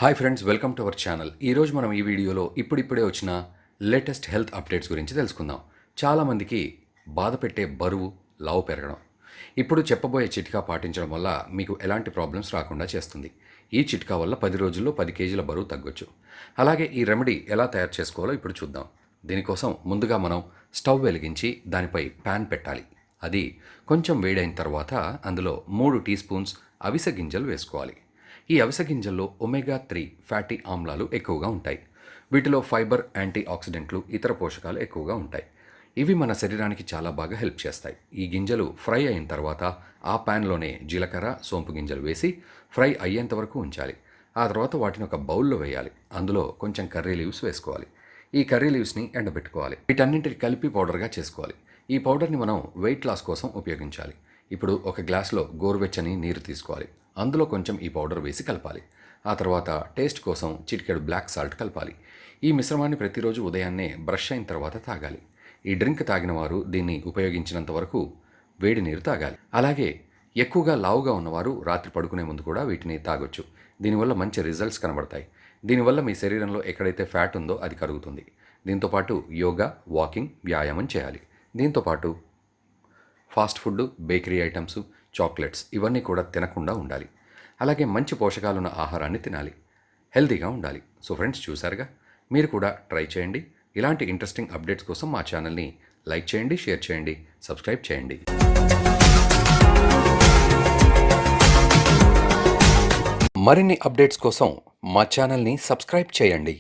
Hi friends, welcome to our channel. ఈరోజు మనం ఈ వీడియోలో ఇప్పుడిప్పుడే వచ్చిన లేటెస్ట్ హెల్త్ అప్డేట్స్ గురించి తెలుసుకుందాం. చాలామందికి బాధ పెట్టే బరువు, లావు పెరగడం. ఇప్పుడు చెప్పబోయే చిట్కా పాటించడం వల్ల మీకు ఎలాంటి ప్రాబ్లమ్స్ రాకుండా చేస్తుంది. ఈ చిట్కా వల్ల 10 రోజుల్లో 10 కేజీల బరువు తగ్గొచ్చు. అలాగే ఈ రెమెడీ ఎలా తయారు చేసుకోవాలో ఇప్పుడు చూద్దాం. దీనికోసం ముందుగా మనం స్టవ్ వెలిగించి దానిపై ప్యాన్ పెట్టాలి. అది కొంచెం వేడైన తర్వాత అందులో 3 టీ స్పూన్స్ అవిసె గింజలు వేసుకోవాలి. ఈ అవిసె గింజల్లో ఒమేగా 3 ఫ్యాటీ ఆమ్లాలు ఎక్కువగా ఉంటాయి. వీటిలో ఫైబర్, యాంటీ ఆక్సిడెంట్లు, ఇతర పోషకాలు ఎక్కువగా ఉంటాయి. ఇవి మన శరీరానికి చాలా బాగా హెల్ప్ చేస్తాయి. ఈ గింజలు ఫ్రై అయిన తర్వాత ఆ ప్యాన్లోనే జీలకర్ర, సోంపు గింజలు వేసి ఫ్రై అయ్యేంత వరకు ఉంచాలి. ఆ తర్వాత వాటిని ఒక బౌల్లో వేయాలి. అందులో కొంచెం కర్రీ లీవ్స్ వేసుకోవాలి. ఈ కర్రీ లీవ్స్ని ఎండబెట్టుకోవాలి. వీటన్నింటిని కలిపి పౌడర్గా చేసుకోవాలి. ఈ పౌడర్ని మనం వెయిట్ లాస్ కోసం ఉపయోగించాలి. ఇప్పుడు ఒక గ్లాస్లో గోరువెచ్చని నీరు తీసుకోవాలి. అందులో కొంచెం ఈ పౌడర్ వేసి కలపాలి. ఆ తర్వాత టేస్ట్ కోసం చిటికెడు బ్లాక్ సాల్ట్ కలపాలి. ఈ మిశ్రమాన్ని ప్రతిరోజు ఉదయాన్నే బ్రష్ అయిన తర్వాత తాగాలి. ఈ డ్రింక్ తాగిన వారు దీన్ని ఉపయోగించినంత వరకు వేడి నీరు తాగాలి. అలాగే ఎక్కువగా లావుగా ఉన్నవారు రాత్రి పడుకునే ముందు కూడా వీటిని తాగొచ్చు. దీనివల్ల మంచి రిజల్ట్స్ కనబడతాయి. దీనివల్ల మీ శరీరంలో ఎక్కడైతే ఫ్యాట్ ఉందో అది కరుగుతుంది. దీంతోపాటు యోగా, వాకింగ్, వ్యాయామం చేయాలి. దీంతోపాటు fast food, bakery items, chocolates ఇవన్నీ కూడా తినకుండా ఉండాలి. అలాగే మంచి పోషకాలున్న ఆహారాన్ని తినాలి. హెల్తీగా ఉండాలి. సో ఫ్రెండ్స్, చూసారుగా, మీరు కూడా ట్రై చేయండి. ఇలాంటి ఇంట్రెస్టింగ్ అప్డేట్స్ కోసం మా ఛానల్ని లైక్ చేయండి, షేర్ చేయండి, సబ్స్క్రైబ్ చేయండి. మరిన్ని అప్డేట్స్ కోసం మా ఛానల్ని సబ్స్క్రైబ్ చేయండి.